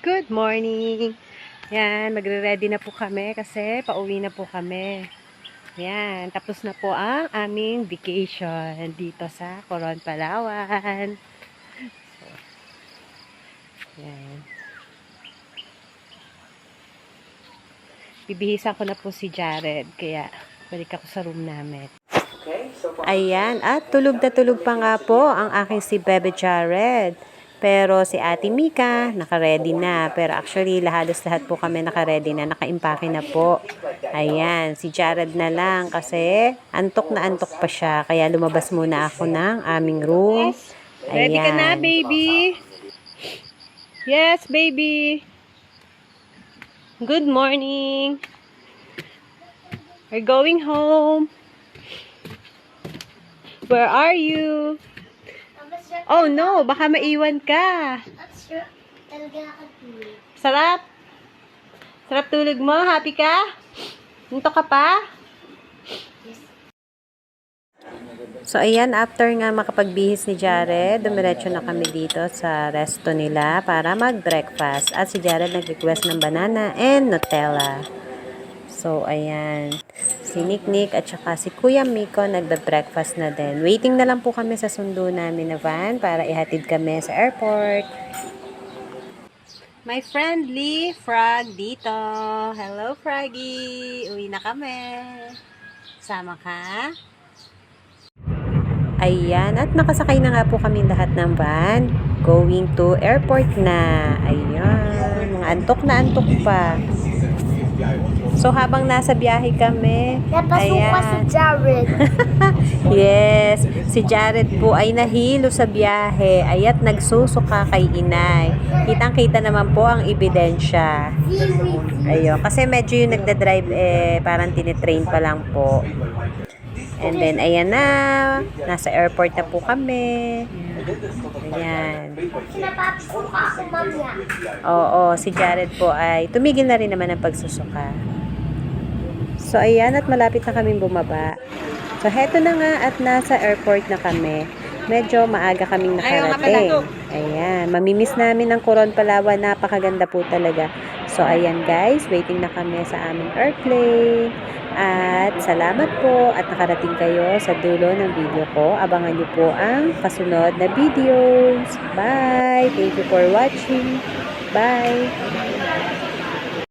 Good morning! Yan, magre-ready na po kami kasi pauwi na po kami. Yan, tapos na po ang aming vacation dito sa Coron, Palawan. Yan. Bibihisan ko na po si Jared, kaya balik ako sa room namin. Ayan, at tulog na tulog pa nga po ang aking si Bebe Jared. Pero si Ate Mika, naka-ready na. Pero actually, halos lahat po kami naka-ready na. Naka-impake na po. Ayan, si Jared na lang kasi antok na antok pa siya. Kaya lumabas muna ako ng aming room. Ayan. Ready ka na, baby? Yes, baby. Good morning. We're going home. Where are you? Oh no, baka maiwan ka. Sarap? Sarap tulog mo? Happy ka? Nito ka pa? So ayan, after nga makapagbihis ni Jared, dumiretso na kami dito sa resto nila para mag-breakfast. At si Jared nag-request ng banana and Nutella. So ayan, si Nick at saka si Kuya Miko nagbe-breakfast na din. Waiting na lang po kami sa sundo namin na van para ihatid kami sa airport. My friendly frog dito. Hello, Froggy. Uwi na kami. Sama ka? Ayan, at nakasakay na nga po kami lahat ng van. Going to airport na. Ayan, mga antok na antok pa. So, habang nasa biyahe kami, napasuka si Jared. Yes, si Jared po ay nahilo sa biyahe. Ayat nagsusuka kay inay. Kitang-kita naman po ang ebidensya. Ayun, kasi medyo yung nagda-drive parang tinitrain pa lang po. And then, ayan na. Nasa airport na po kami. Ayan. Napapasuka ako mamaya. Oo, si Jared po ay tumigil na rin naman ang pagsusuka. So, ayan, at malapit na kaming bumaba. So, heto na nga at nasa airport na kami. Medyo maaga kaming nakarating. Ayan, mamimiss namin ang Coron, Palawan. Napakaganda po talaga. So, ayan guys, waiting na kami sa aming airplane. At salamat po at nakarating kayo sa dulo ng video ko. Abangan nyo po ang kasunod na videos. Bye! Thank you for watching. Bye!